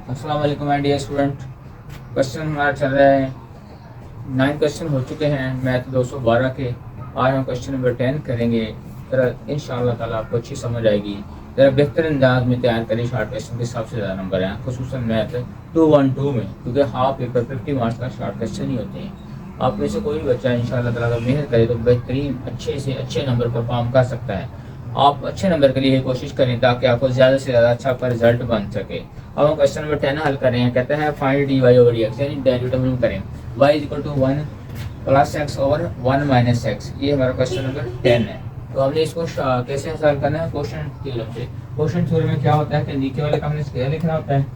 अस्सलाम वालेकुम my dear student. Question हमारा चल रहा है, 9 क्वेश्चन हो चुके हैं मैथ 212 के। आज हम क्वेश्चन नंबर 10 करेंगे। ज़रा इंशाअल्लाह ताला आपको अच्छी समझ आएगी। ज़रा बेहतर अंदाज में तैयार करें। शॉर्ट क्वेश्चन के सबसे ज़्यादा नंबर हैं खुसूसन मैथ 212 में, क्योंकि हाफ पेपर 50 मार्क्स का शॉर्ट क्वेश्चन ही होते हैं। आप में से कोई भी बच्चा इंशाअल्लाह ताला अगर मेहनत करे तो बेहतरीन अच्छे से अच्छे नंबर परफॉर्म कर सकता है। आप अच्छे नंबर के लिए कोशिश करें ताकि आपको ज़्यादा से ज़्यादा अच्छा आपका रिजल्ट बन सके। अब हम क्वेश्चन नंबर 10 हल कर रहे हैं। कहते हैं find d y over d x, यानी डेरिवेटिव हम करें y is equal to 1 plus x over 1 minus x. ये हमारा क्वेश्चन नंबर 10 है। तो हमने इसको कैसे हल करना है, क्वेश्चन थ्योरम से। क्वेश्चन थ्योरम में क्या होता है कि नीचे वाले का हमने स्क्वायर लिखना होता है।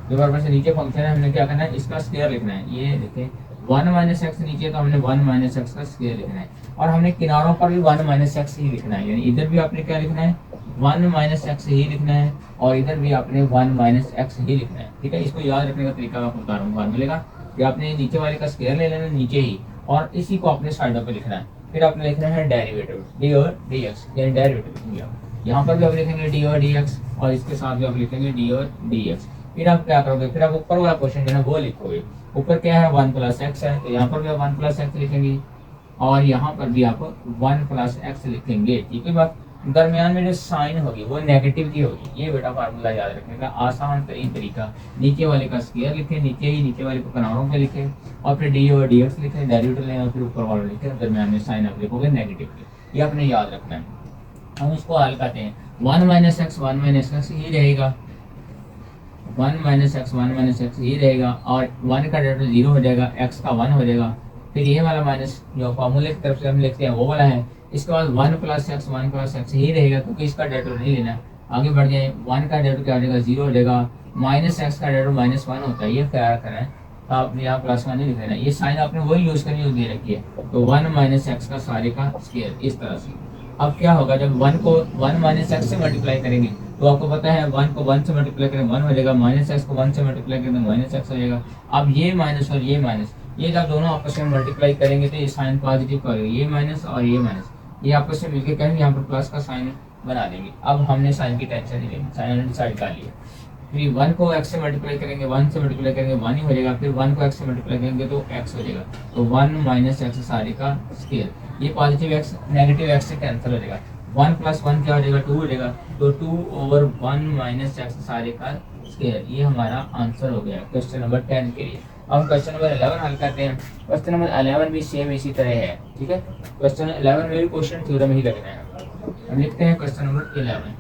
जो हमारे पास नीचे फंक्शन है हमने क्या करना है, इसका स्क्वायर लिखना है। ये देखें 1 माइनस एक्स नीचे, तो हमने 1 माइनस एक्स का स्क्वायर लिखना है। और हमने किनारों पर भी 1 माइनस एक्स ही लिखना है, यानी इधर भी आपने क्या लिखना है, 1 माइनस एक्स ही लिखना है, और इधर भी आपने 1 माइनस एक्स ही लिखना है। ठीक है, इसको याद रखने का तरीका मैं बता रहा हूँ, बाद मिलेगा कि आपने नीचे वाले का स्क्वायर ले लेना नीचे ही, और इसी को अपने साइडों पे लिखना है। फिर आपने लिखना है डेरिवेटिव डी और डी एक्स, यानी डेरिवेटिव यहाँ पर भी आप लिखेंगे डी और डी एक्स, और इसके साथ भी आप लिखेंगे डी और डी एक्स। फिर आप क्या करोगे, फिर आप ऊपर वाला क्वेश्चन जो है वो लिखोगे। ऊपर क्या है, 1 प्लस एक्स है, तो यहाँ पर भी आप 1 प्लस एक्स लिखेंगे, और यहाँ पर भी आप 1 प्लस एक्स लिखेंगे। ठीक है बात। दरमियान में जो साइन होगी वो नेगेटिव की होगी। ये बेटा फार्मूला याद रखने का आसान तरीन तरीका। नीचे वाले का स्क्वायर लिखे, नीचे ही नीचे वाले को किनारों पे लिखे, और फिर डी और डी एक्स लिखे, डेरिवेटिव लें, और फिर ऊपर वाला लिखे, दरमियान में साइन आप लिखोगे नेगेटिव की। ये आपने याद रखना है। हम इसको हल करते हैं। 1 माइनस एक्स 1 माइनस एक्स ही रहेगा, 1 माइनस एक्स ही रहेगा, और 1 का डेरिवेटिव 0 हो जाएगा, x का 1 हो जाएगा। फिर ये वाला माइनस जो फॉर्मूले की तरफ से हम लिखते हैं वो वाला है। इसके बाद 1 प्लस एक्स ही रहेगा, क्योंकि इसका डेरिवेटिव नहीं लेना। आगे बढ़ जाए, 1 का डेरिवेटिव क्या हो जाएगा, 0 हो जाएगा। माइनस एक्स का डेरिवेटिव -1 होता है, ये ख्याल करना है। आपने यहाँ प्लस 1 नहीं लिख देना, ये साइन आपने वही यूज करनी दे रखी है। तो 1 माइनस एक्स का सारे का स्क्वायर इस तरह से। अब क्या होगा, जब 1 को 1 माइनस एक्स से मल्टीप्लाई करेंगे तो आपको पता है 1 को 1 से मल्टीप्लाई करें 1 हो जाएगा, माइनस एक्स को 1 से मल्टीप्लाई करें तो माइनस एक्स हो जाएगा। अब ये माइनस और ये माइनस, ये जब दोनों आपस में मल्टीप्लाई करेंगे तो ये साइन पॉजिटिव करेगा, ये माइनस और ये माइनस, ये आपस में मिलकर कहेंगे यहाँ पर प्लस का साइन बना देंगे। अब हमने साइन की टेंशन नहीं लेनी, साइन हमने डिसाइड कर लिया। फिर 1 को x से मल्टीप्लाई करेंगे, 1 से मल्टीप्लाई करेंगे 1 ही हो जाएगा, फिर 1 को x से मल्टीप्लाई करेंगे तो x हो जाएगा। तो 1 माइनस एक्स सारे का स्क्वायर, ये पॉजिटिव x नेगेटिव x से कैंसिल हो जाएगा। 1 प्लस 1 क्या हो जाएगा, 2 हो जाएगा। तो 2 ओवर 1 माइनस एक्स सारे का स्क्वायर, ये हमारा आंसर हो गया क्वेश्चन नंबर 10 के लिए। अब हम क्वेश्चन नंबर 11 हल करते हैं। क्वेश्चन नंबर 11 भी सेम इसी तरह है। ठीक है, क्वेश्चन 11 में भी क्वेश्चन थ्योरम ही लगना है। हम लिखते हैं क्वेश्चन नंबर 11।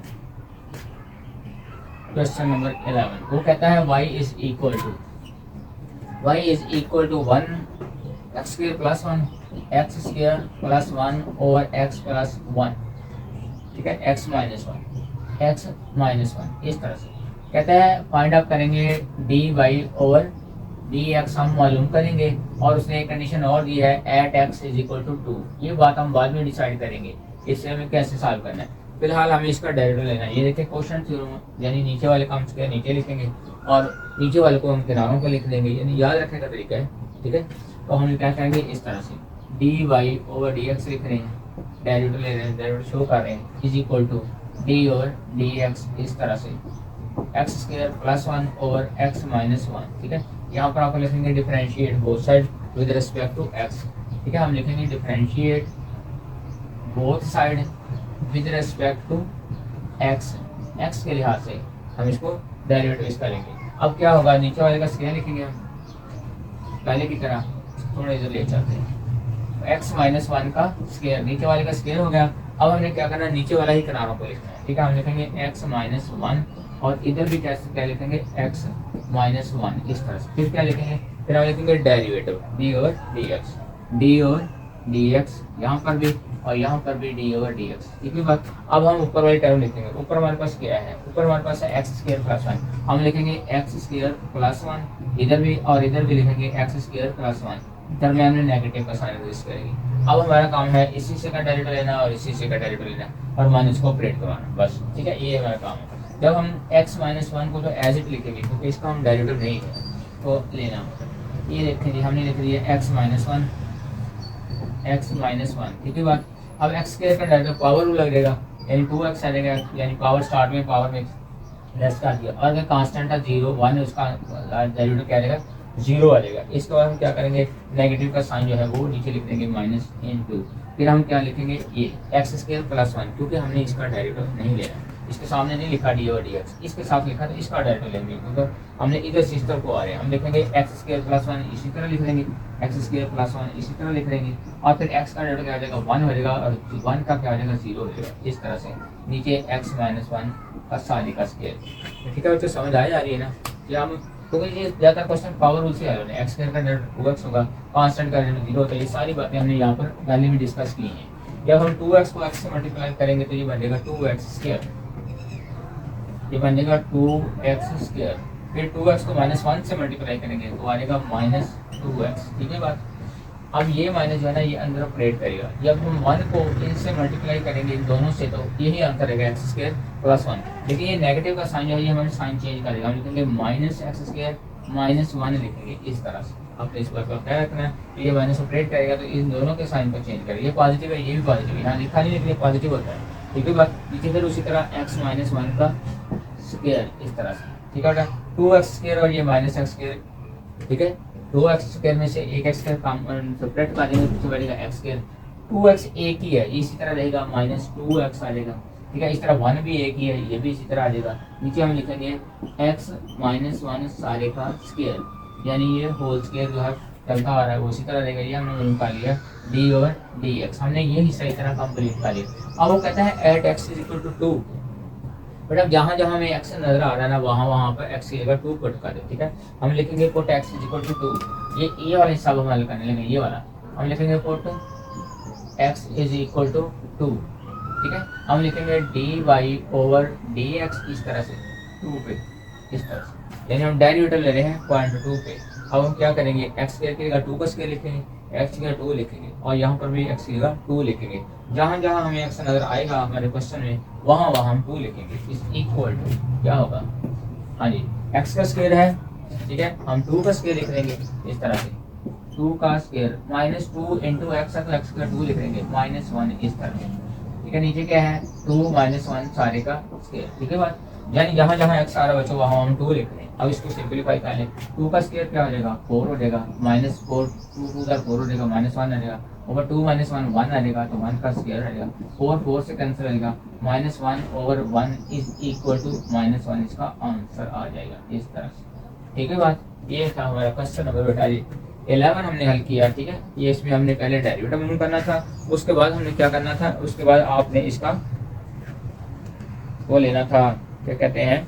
क्वेश्चन नंबर 11 वो कहता है y is equal to 1 x square plus 1 x square plus 1 over x plus 1। ठीक है, x माइनस 1 इस तरह से। कहता है फाइंड आउट करेंगे dy ओवर dx, हम मालूम करेंगे, और उसने एक कंडीशन और दी है at x is equal to 2। ये बात हम बाद में डिसाइड करेंगे इससे हमें कैसे सॉल्व करना है। फिलहाल हमें इसका डेरिवेटिव लेना है। ये देखिए क्वेश्चन थ्योरम, यानी नीचे वाले का हम स्क्वायर नीचे लिखेंगे और नीचे वाले को हम किनारों पर लिख देंगे, यानी याद रखने का तरीका है। ठीक है, तो हम क्या करेंगे इस तरह से, dy ओवर dx लिख रहे हैं, डेरिवेटिव ले रहे हैं, डेरिवेटिव शो कर रहे हैं, is equal to d over dx इस तरह से, x square plus 1 over x minus 1। ठीक है, यहाँ पर आपको लिखेंगे differentiate both side with respect to x. ठीक है, हम लिखेंगे differentiate both side with respect to x, x के लिहाज से हम इसको डेरिवेटिव करेंगे। अब क्या होगा, नीचे वाले का स्क्वायर लिखेंगे हम पहले की तरह, थोड़ा इधर ले चलते हैं। एक्स माइनस 1 का स्क्वायर, नीचे वाले का स्क्वायर हो गया। अब हमने क्या करना है, नीचे वाला ही किनारों को लिखना है। ठीक है, हम लिखेंगे एक्स माइनस 1, और इधर भी क्या लिखेंगे एक्स माइनस 1 इस तरह से। फिर क्या लिखेंगे, फिर हम लिखेंगे derivative D over d x, यहाँ पर भी और यहाँ पर भी डी ओवर डी एक्स। ठीक है बात। अब हम ऊपर वाली टर्म लिखेंगे। ऊपर हमारे पास क्या है, ऊपर हमारे पास है एक्स स्क्वायर प्लस 1, हम लिखेंगे एक्स स्क्वायर प्लस 1, इधर भी और इधर भी लिखेंगे एक्स स्क्वायर प्लस 1, दरमियान में नेगेटिव का साइन यूज करेंगे। अब हमारा काम है इसी से का डेरिवेटिव लेना और इसी से का डेरिवेटिव लेना और माइनस को ऑपरेट करवाना, बस। ठीक है, ये हमारा काम है। जब हम x माइनस 1 को तो एज इट लिखेंगे, क्योंकि इसका हम डेरिवेटिव नहीं है तो लेना। ये देखेंगे हमने लिख दिया x माइनस 1। ठीक है बात। अब x स्क्वायर का डेरिवेटिव पावर लग जाएगा, यानी 2x आ जाएगा, यानी पावर स्टार्ट में पावर में लेस कर दिया, और अगर कांस्टेंट था 0 1 उसका डेरिवेटिव क्या आ जाएगा, 0 आ जाएगा। इसके बाद हम क्या करेंगे, नेगेटिव का साइन जो है वो नीचे लिख देंगे माइनस इनटू, फिर हम क्या लिखेंगे ये एक्स स्क्वायर प्लस 1, क्योंकि हमने इसका डेरिवेटिव नहीं लेना, इसके सामने नहीं लिखा डी और डी एक्स, इसके साथ लिखा तो इसका डेरिवेटिव लेंगे, क्योंकि हमने इधर से इस तरफ को आ रहे हैं। हम लिखेंगे एक्स स्क्वायर प्लस 1 इसी तरह लिख लेंगे, एक्स स्क्वायर प्लस 1 इसी तरह लिख लेंगे, और फिर एक्स का डेरिवेटिव क्या आ जाएगा 1 हो जाएगा, और 1 का क्या आ जाएगा 0 हो जाएगा। इस तरह से नीचे एक्स माइनस 1 का सारी का स्क्वायर। ठीक है बच्चों, समझ आ रही है ना। या हम क्योंकि ये ज़्यादा क्वेश्चन पावर रूल से आए हैं, एक्स स्क्वायर का डेरिवेटिव 2x होगा, कांस्टेंट का डेरिवेटिव 0 होता है, ये सारी बातें हमने यहाँ पर पहले भी डिस्कस की हैं। जब हम 2x को x से मल्टीप्लाई करेंगे तो ये बनेगा 2x स्क्वायर, ये बनेगा 2x स्क्वायर, फिर 2x को -1 से मल्टीप्लाई करेंगे तो आ जाएगा -2x। ठीक है बात। अब ये माइनस जो है ना ये अंदर ऑपरेट करेगा, जब हम 1 को इनसे मल्टीप्लाई करेंगे इन दोनों से तो यही आंसर रहेगा एक्स स्क्वायर प्लस 1। लेकिन ये नेगेटिव का साइन जो है ये हमें साइन चेंज करेगा, हम लिखेंगे माइनस एक्स स्क्वायर माइनस 1 लिखेंगे इस तरह से। आपने इस बात का क्या रखना है, ये माइनस ऑपरेट करेगा तो इन दोनों के साइन को चेंज करेगा, ये पॉजिटिव है ये भी पॉजिटिव है, यहाँ लिखा नहीं लेकिन पॉजिटिव होता है। ठीक है बात। नीचे फिर उसी तरह एक्स माइनस 1 का स्क्वायर इस तरह से। ठीक है, 2x स्क्वायर और ये माइनस एक्स स्क्वायर। ठीक है, 2x स्क्वायर में से एक एक्स स्क्वायर सेपरेट कर देंगे तो बढ़ेगा एक्स स्क्वायर, 2x एक ही है इसी तरह रहेगा -2x आ जाएगा। ठीक है, इस तरह 1 भी एक ही है ये भी इसी तरह आ जाएगा। नीचे हम लिखेंगे x माइनस 1 सारे का स्क्वायर, यानी ये होल स्क्वायर जो है चलता आ रहा है वो इसी तरह रहेगा। ये हमने निकाल लिया d और dx, हमने ये हिस्सा इस तरह कंप्लीट कर लिया। अब वो कहता है एट x = 2, बट अब जहाँ जहाँ हमें x नजर आ रहा है ना वहाँ पर x की जगह 2 पुट कर दे। ठीक है, हम लिखेंगे पुट x = 2, ये वाला हिसाब हम हल करने लेंगे, ये वाला हम लिखेंगे पुट x = 2। ठीक है, हम लिखेंगे dy/dx इस तरह से 2 पे, इस तरह से, यानी हम डेरिवेटिव ले रहे हैं 0.2 पे। अब हम क्या करेंगे, x की जगह 2 का स्क्वायर लिखेंगे, x की जगह 2 लिखेंगे, और यहाँ पर भी x की जगह 2 लिखेंगे। जहाँ जहाँ हमें x नजर आएगा हमारे क्वेश्चन में वहाँ वहाँ हम 2 लिखेंगे। इस इक्वल टू क्या होगा, हाँ जी x का स्क्वायर है, ठीक है, हम 2 का स्क्वायर लिख देंगे इस तरह से, 2 का स्क्वायर -2 इंटू एक्स, तो x का 2 लिख देंगे -1 इस तरह से। ठीक है, नीचे क्या है 2 -1 सारे का स्क्वायर। ठीक है बात, यानी जहाँ जहाँ x आ रहा बच्चों वहाँ हम 2 लिख रहे हैं। अब इसको सिंपलीफाई कर लें, 2 का स्क्वायर क्या हो जाएगा 4 हो जाएगा, -4 2 2 4 हो जाएगा, -1 आ जाएगा, ओवर 2 -1 1 आ जाएगा, तो 1 का स्क्वायर आ जाएगा, 4 4 से कैंसिल आएगा, -1/1 इज इक्वल टू -1 इसका आंसर आ जाएगा इस तरह से। ठीक है बात, ये था हमारा क्वेश्चन नंबर बेटा जी 11 हमने हल किया। ठीक है, ये इसमें हमने पहले डेरिवेटिव मूव करना था, उसके बाद हमने क्या करना था, उसके बाद आपने इसका वो लेना था, क्या कहते हैं,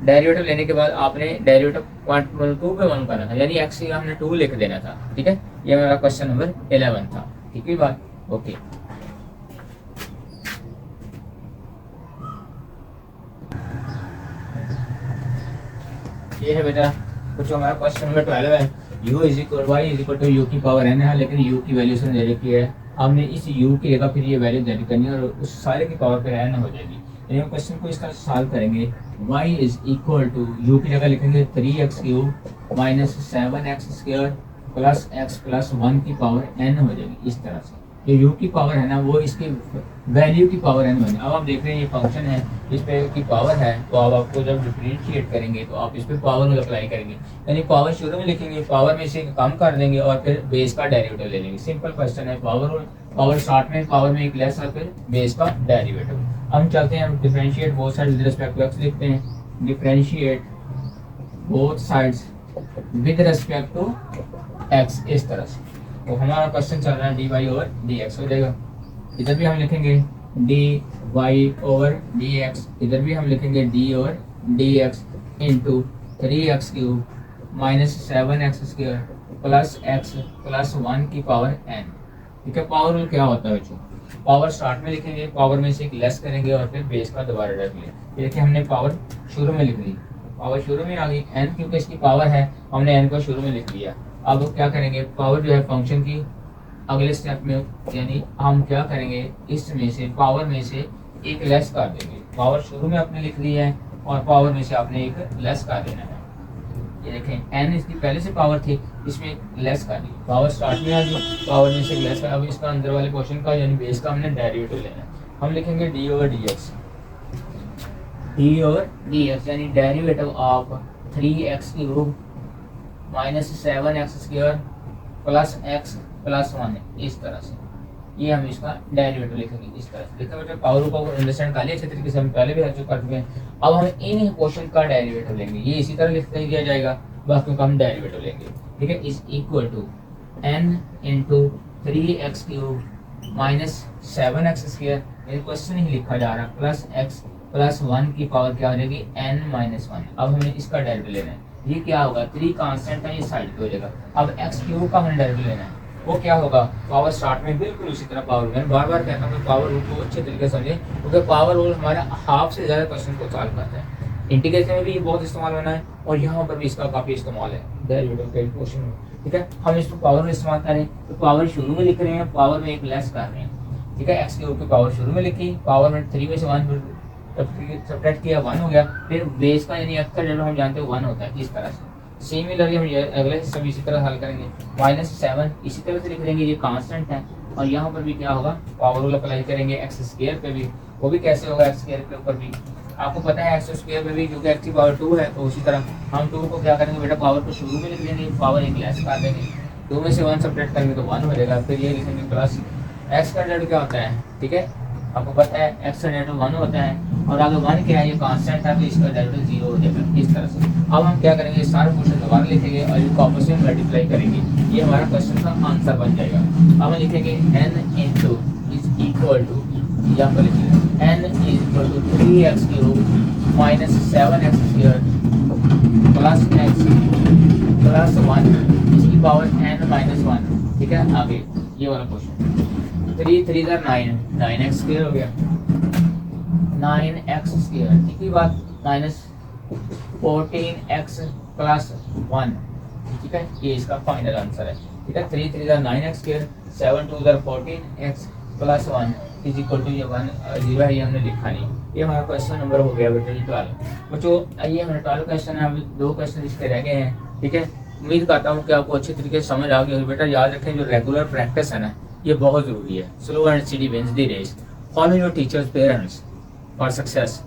डेरिवेटिव लेने के बाद आपने डेरिवेटिव 2 पे 1 करना था, यानी x की हमने 2 लिख देना था। ठीक है, ये हमारा क्वेश्चन नंबर 11 था। ठीक है बात, ओके। ये है बेटा कुछ हमारा क्वेश्चन नंबर 12 है, u = u की पावर n है, लेकिन u की वैल्यू से दे रखी है, हमने इस u की जगह फिर ये वैल्यू दे करनी है और उस सारे की पावर पे n हो जाएगी। यानी क्वेश्चन को इस तरह सॉल्व करेंगे, y = u की जगह लिखेंगे 3x³ -7x² plus x plus 1 की पावर n हो जाएगी इस तरह से। जो u की पावर है ना वो इसकी वैल्यू की पावर n बने। अब आप देख रहे हैं ये फंक्शन है, इस पे की पावर है, तो अब आपको जब डिफरेंशिएट करेंगे तो आप इस पे पावर अप्लाई करेंगे, यानी पावर शुरू में लिखेंगे, पावर में से कम कर देंगे और फिर बेस का डेरिवेटिव ले लेंगे। सिंपल क्वेश्चन है, पावर स्टार्ट में पावर में एक लेस और फिर बेस का डेरिवेटिव। हम चलते हैं differentiate both sides with respect to x लिखते हैं, differentiate both sides with respect to x इस तरह से। तो हमारा क्वेश्चन चल रहा है dy/dx हो जाएगा, इधर भी हम लिखेंगे dy/dx, इधर भी हम लिखेंगे d/dx into 3x³ -7x² plus x plus 1 की पावर n। ठीक है, पावर रूल क्या होता है बच्चों, पावर स्टार्ट में लिखेंगे, पावर में से एक लेस करेंगे और फिर बेस का दोबारा रखेंगे। ये देखिए हमने पावर शुरू में लिख ली, पावर शुरू में आ गई, n क्योंकि इसकी पावर है हमने n को शुरू में लिख लिया। अब क्या करेंगे, पावर जो है फंक्शन की अगले स्टेप में, यानी हम क्या करेंगे, इसमें से पावर में से एक लेस कर देंगे। पावर शुरू में आपने लिख ली है और पावर में से आपने एक लेस कर देना है। ये देखें n इसकी पहले से पावर थी, इसमें लेस कर दी, पावर स्टार्ट में आ गई, पावर में से लेस कर। अब इसका अंदर वाले पोर्शन का यानी बेस का हमने डेरिवेटिव लेना है। हम लिखेंगे d/dx, डी और डी एक्स, यानी derivative of 3x³ minus 7x² plus x plus 1, इस तरह से ये हम इसका डेरिवेटिव लिखेंगे। इस तरह से देखा बेटा, पावर को अंडरस्टैंड कर लिया अच्छे तरीके से, हम पहले भी जो कर चुके हैं। अब हम इन क्वेश्चन का डेरिवेटिव लेंगे, ये इसी तरह लिख दिया जाएगा, बाकी का हम डेरिवेटिव लेंगे। ठीक है, is equal to n into 3x³ minus 7x², ये क्वेश्चन ही लिखा जा रहा है, प्लस x प्लस 1 की पावर क्या हो जाएगी n-1। अब हमें इसका डेरिवेटिव लेना है, ये क्या होगा 3 कांस्टेंट है, ये साइड पे हो जाएगा। अब x³ का हमें डेरिवेटिव लेना है, वो क्या होगा, पावर स्टार्ट में बिल्कुल उसी तरह पावर, मैं बार बार कहता हूँ पावर रूल को अच्छे तरीके से समझें, क्योंकि पावर रूल हमारा हाफ से ज़्यादा क्वेश्चन को सॉल्व करता है। इंटीग्रेशन में भी ये बहुत इस्तेमाल होना है, और यहाँ पर भी इसका काफ़ी इस्तेमाल है डेरिवेटिव के क्वेश्चन में। ठीक है, हम इसको पावर में इस्तेमाल करें तो पावर शुरू में लिख रहे हैं, पावर में एक लेस कर रहे हैं। ठीक है, x³ की पावर शुरू में लिखी, पावर में 3 में से 1 सब्ट्रैक्ट किया, 1 हो गया। फिर बेस का यानी x का डेरिवेटिव हम जानते हैं 1 होता है, इस तरह से। सिमिलरली हम ये अगले हिस्सा भी इसी तरह हल करेंगे, -7 इसी तरह से लिख देंगे, ये कांस्टेंट है। और यहाँ पर भी क्या होगा, पावर रूल अप्लाई करेंगे x² पे भी, वो भी कैसे होगा x² के ऊपर भी आपको पता है, x² पे भी क्योंकि x की पावर 2 है, तो उसी तरह हम 2 को क्या करेंगे बेटा, पावर को शुरू में लिख देंगे, पावर एक लेस कर देंगे, 2 में से 1 सब्ट्रैक्ट करेंगे तो 1 हो जाएगा। फिर ये लिखेंगे प्लस x का डेरिवेटिव क्या होता है, ठीक है आपको पता है x का डेरिवेटिव 1 होता है, और अगर 1 क्या है, ये कांस्टेंट है, तो इसका डेरिवेटिव 0 हो जाएगा, इस तरह से। अब हम क्या करेंगे, सारा क्वेश्चन दोबारा लिखेंगे और इसको आपस में मल्टीप्लाई करेंगे, ये हमारा क्वेश्चन का आंसर बन जाएगा। अब हम लिखेंगे n into is equal to, यहाँ पर लिखिए n is equal to 3x³ minus 7x² plus x plus 1, इसकी पावर n-1। ठीक है, आगे ये वाला क्वेश्चन, 3 3 9, 9x² हो गया, 9x², ठीक है बात, माइनस 14x प्लस 1। ठीक है, ये इसका फाइनल आंसर है। ठीक है, 3 3 9x², 7 2 14x plus 1 is equal to ये 1 0 है, ये हमने लिखा नहीं। ये हमारा क्वेश्चन नंबर हो गया बेटा 12। बच्चों ये हमारे 12 क्वेश्चन है, अभी 2 क्वेश्चन इसके रह गए हैं। ठीक है, उम्मीद करता हूँ कि आपको अच्छी तरीके से समझ आ गई होगी। बेटा याद रखें, जो रेगुलर प्रैक्टिस है ना, ये बहुत ज़रूरी है। Slow and steady wins the race, follow your teachers parents for success,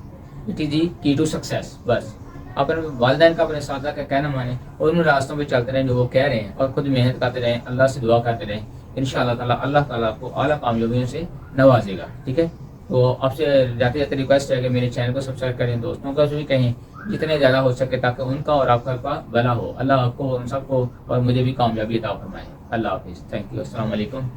it is the key to success. बस अपने वालिदैन का, अपने सादा का कहना माने और उन रास्तों पे चलते रहें जो वो कह रहे हैं, और खुद मेहनत करते रहें, अल्लाह से दुआ करते रहें। इंशाअल्लाह ताला अल्लाह ताला आपको आला कामयाबियों से नवाजेगा। ठीक है, तो आपसे जाते जाते रिक्वेस्ट है कि मेरे चैनल को सब्सक्राइब करें, दोस्तों का भी कहें जितने ज़्यादा हो सके, ताकि उनका और आपका भला हो। अल्लाह आपको, उन सबको और मुझे भी कामयाबी अता फरमाए। अल्लाह हाफिज़, थैंक यू, अस्सलाम वालेकुम।